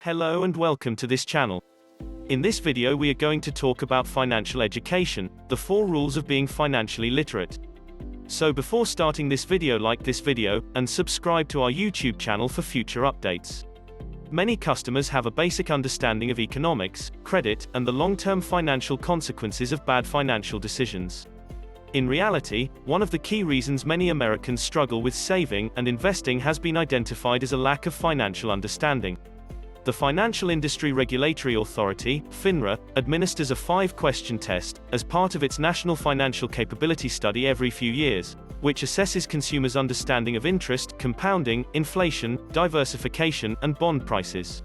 Hello and welcome to this channel. In this video we are going to talk about financial education, the 4 rules of being financially literate. So before starting this video, like this video, and subscribe to our YouTube channel for future updates. Many customers have a basic understanding of economics, credit, and the long-term financial consequences of bad financial decisions. In reality, one of the key reasons many Americans struggle with saving and investing has been identified as a lack of financial understanding. The Financial Industry Regulatory Authority, FINRA, administers a 5-question test, as part of its National Financial Capability Study every few years, which assesses consumers' understanding of interest, compounding, inflation, diversification, and bond prices.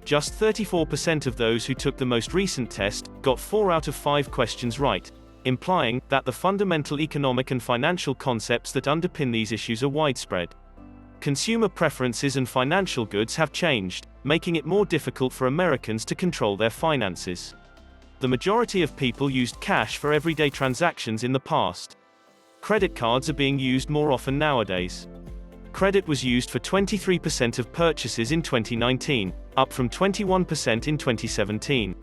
Just 34% of those who took the most recent test got 4 out of 5 questions right, implying that the fundamental economic and financial concepts that underpin these issues are widespread. Consumer preferences and financial goods have changed, making it more difficult for Americans to control their finances. The majority of people used cash for everyday transactions in the past. Credit cards are being used more often nowadays. Credit was used for 23% of purchases in 2019, up from 21% in 2017.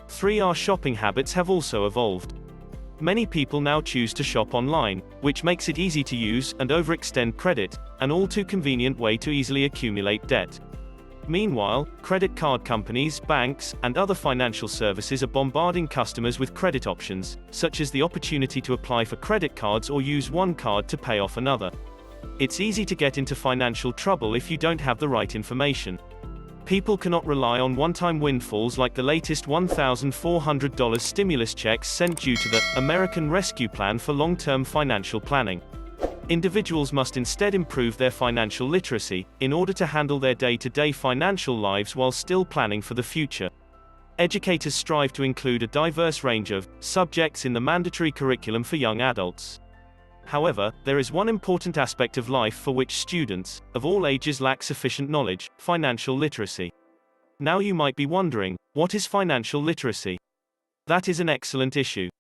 3R shopping habits have also evolved. Many people now choose to shop online, which makes it easy to use and overextend credit, an all-too-convenient way to easily accumulate debt. Meanwhile, credit card companies, banks, and other financial services are bombarding customers with credit options, such as the opportunity to apply for credit cards or use one card to pay off another. It's easy to get into financial trouble if you don't have the right information. People cannot rely on one-time windfalls like the latest $1,400 stimulus checks sent due to the American Rescue Plan for long-term financial planning. Individuals must instead improve their financial literacy, in order to handle their day-to-day financial lives while still planning for the future. Educators strive to include a diverse range of subjects in the mandatory curriculum for young adults. However, there is one important aspect of life for which students, of all ages, lack sufficient knowledge: financial literacy. Now you might be wondering, what is financial literacy? That is an excellent issue.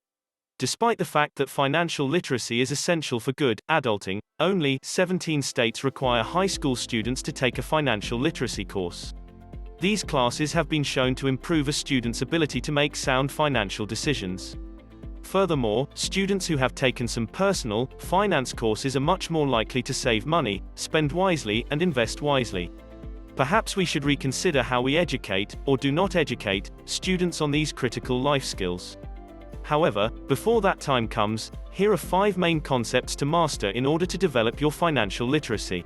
Despite the fact that financial literacy is essential for good adulting, only 17 states require high school students to take a financial literacy course. These classes have been shown to improve a student's ability to make sound financial decisions. Furthermore, students who have taken some personal finance courses are much more likely to save money, spend wisely, and invest wisely. Perhaps we should reconsider how we educate, or do not educate, students on these critical life skills. However, before that time comes, here are 5 main concepts to master in order to develop your financial literacy.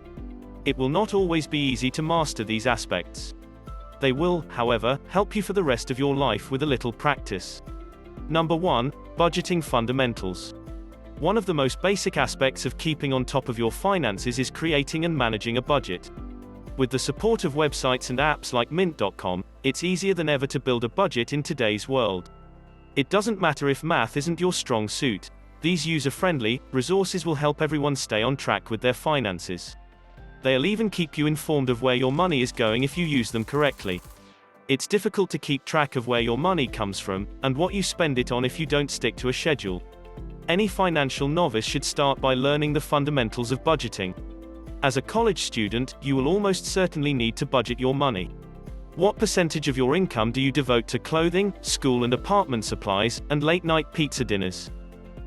It will not always be easy to master these aspects. They will, however, help you for the rest of your life with a little practice. Number 1. Budgeting fundamentals. One of the most basic aspects of keeping on top of your finances is creating and managing a budget. With the support of websites and apps like Mint.com, it's easier than ever to build a budget in today's world. It doesn't matter if math isn't your strong suit. These user-friendly resources will help everyone stay on track with their finances. They'll even keep you informed of where your money is going if you use them correctly. It's difficult to keep track of where your money comes from, and what you spend it on if you don't stick to a schedule. Any financial novice should start by learning the fundamentals of budgeting. As a college student, you will almost certainly need to budget your money. What percentage of your income do you devote to clothing, school and apartment supplies, and late-night pizza dinners?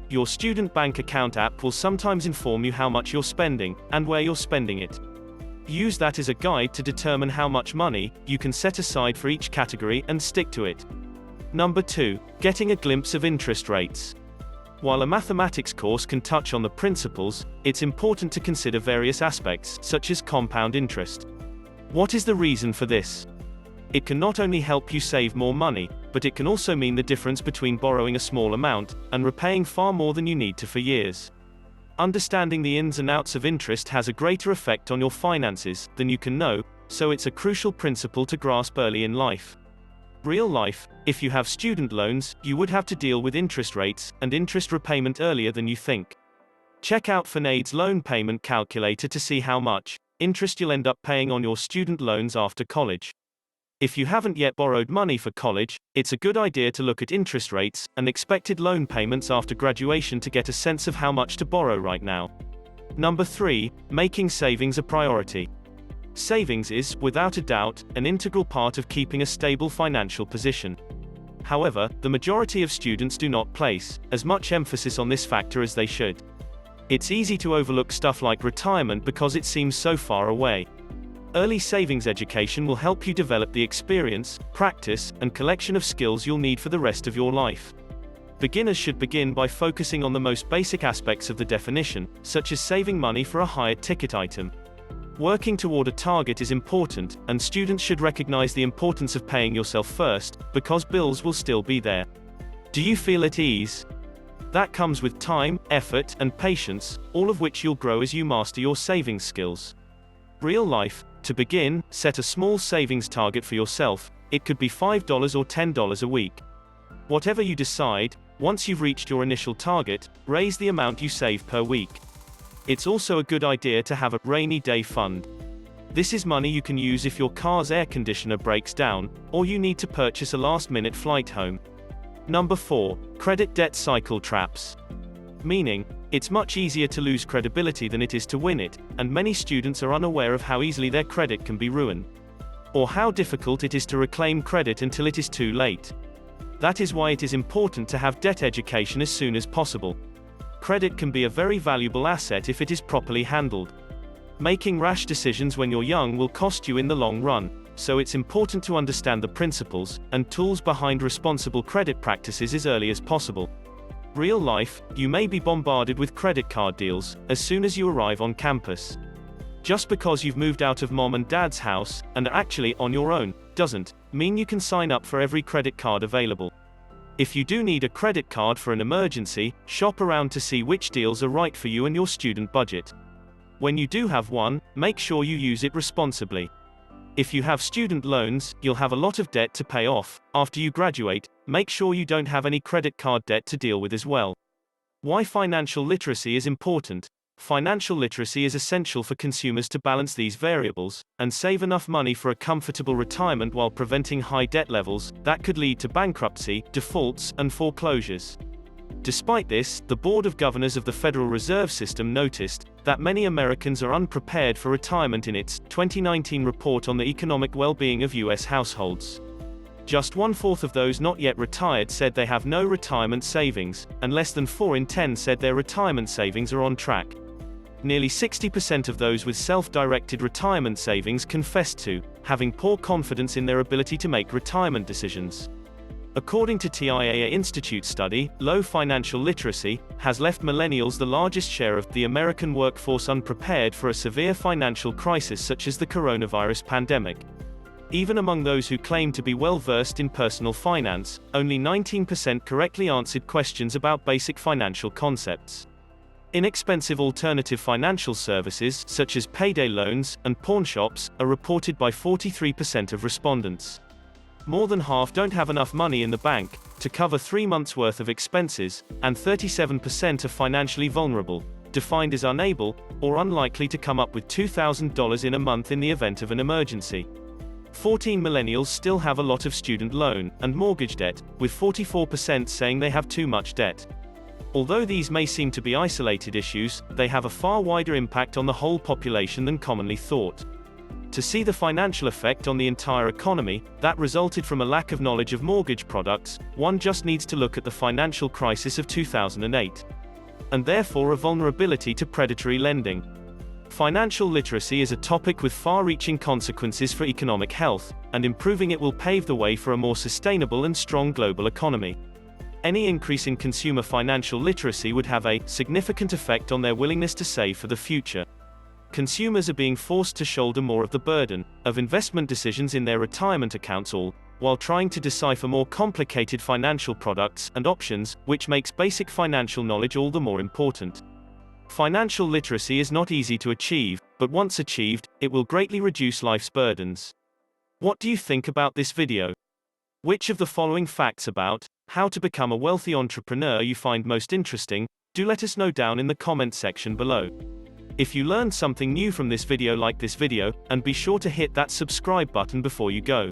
Your student bank account app will sometimes inform you how much you're spending, and where you're spending it. Use that as a guide to determine how much money you can set aside for each category and stick to it. Number 2. Getting a glimpse of interest rates. While a mathematics course can touch on the principles, it's important to consider various aspects, such as compound interest. What is the reason for this? It can not only help you save more money, but it can also mean the difference between borrowing a small amount and repaying far more than you need to for years. Understanding the ins and outs of interest has a greater effect on your finances than you can know, so it's a crucial principle to grasp early in life. Real life, if you have student loans, you would have to deal with interest rates and interest repayment earlier than you think. Check out FINRA's loan payment calculator to see how much interest you'll end up paying on your student loans after college. If you haven't yet borrowed money for college, it's a good idea to look at interest rates and expected loan payments after graduation to get a sense of how much to borrow right now. Number 3. Making savings a priority. Savings is, without a doubt, an integral part of keeping a stable financial position. However, the majority of students do not place as much emphasis on this factor as they should. It's easy to overlook stuff like retirement because it seems so far away. Early savings education will help you develop the experience, practice, and collection of skills you'll need for the rest of your life. Beginners should begin by focusing on the most basic aspects of the definition, such as saving money for a higher ticket item. Working toward a target is important, and students should recognize the importance of paying yourself first, because bills will still be there. Do you feel at ease? That comes with time, effort, and patience, all of which you'll grow as you master your savings skills. Real life. To begin, set a small savings target for yourself. It could be $5 or $10 a week. Whatever you decide, once you've reached your initial target, raise the amount you save per week. It's also a good idea to have a rainy day fund. This is money you can use if your car's air conditioner breaks down, or you need to purchase a last-minute flight home. Number 4. Credit debt cycle traps. Meaning, it's much easier to lose credibility than it is to win it, and many students are unaware of how easily their credit can be ruined. Or how difficult it is to reclaim credit until it is too late. That is why it is important to have debt education as soon as possible. Credit can be a very valuable asset if it is properly handled. Making rash decisions when you're young will cost you in the long run, so it's important to understand the principles and tools behind responsible credit practices as early as possible. Real life, you may be bombarded with credit card deals as soon as you arrive on campus. Just because you've moved out of mom and dad's house, and are actually on your own, doesn't mean you can sign up for every credit card available. If you do need a credit card for an emergency, shop around to see which deals are right for you and your student budget. When you do have one, make sure you use it responsibly. If you have student loans, you'll have a lot of debt to pay off. After you graduate, make sure you don't have any credit card debt to deal with as well. Why financial literacy is important. Financial literacy is essential for consumers to balance these variables and save enough money for a comfortable retirement while preventing high debt levels that could lead to bankruptcy, defaults, and foreclosures. Despite this, the Board of Governors of the Federal Reserve System noticed that many Americans are unprepared for retirement in its 2019 report on the economic well-being of U.S. households. Just 1/4 of those not yet retired said they have no retirement savings, and less than 4 in 10 said their retirement savings are on track. Nearly 60% of those with self-directed retirement savings confessed to having poor confidence in their ability to make retirement decisions. According to TIAA Institute study, low financial literacy has left millennials the largest share of the American workforce unprepared for a severe financial crisis such as the coronavirus pandemic. Even among those who claim to be well-versed in personal finance, only 19% correctly answered questions about basic financial concepts. Inexpensive alternative financial services, such as payday loans and pawnshops, are reported by 43% of respondents. More than half don't have enough money in the bank to cover 3 months' worth of expenses, and 37% are financially vulnerable, defined as unable or unlikely to come up with $2,000 in a month in the event of an emergency. 14 millennials still have a lot of student loan and mortgage debt, with 44% saying they have too much debt. Although these may seem to be isolated issues, they have a far wider impact on the whole population than commonly thought. To see the financial effect on the entire economy that resulted from a lack of knowledge of mortgage products, one just needs to look at the financial crisis of 2008. And therefore a vulnerability to predatory lending. Financial literacy is a topic with far-reaching consequences for economic health, and improving it will pave the way for a more sustainable and strong global economy. Any increase in consumer financial literacy would have a significant effect on their willingness to save for the future. Consumers are being forced to shoulder more of the burden of investment decisions in their retirement accounts, all while trying to decipher more complicated financial products and options, which makes basic financial knowledge all the more important. Financial literacy is not easy to achieve, but once achieved, it will greatly reduce life's burdens. What do you think about this video? Which of the following facts about how to become a wealthy entrepreneur you find most interesting? Do let us know down in the comment section below. If you learned something new from this video, like this video, and be sure to hit that subscribe button before you go.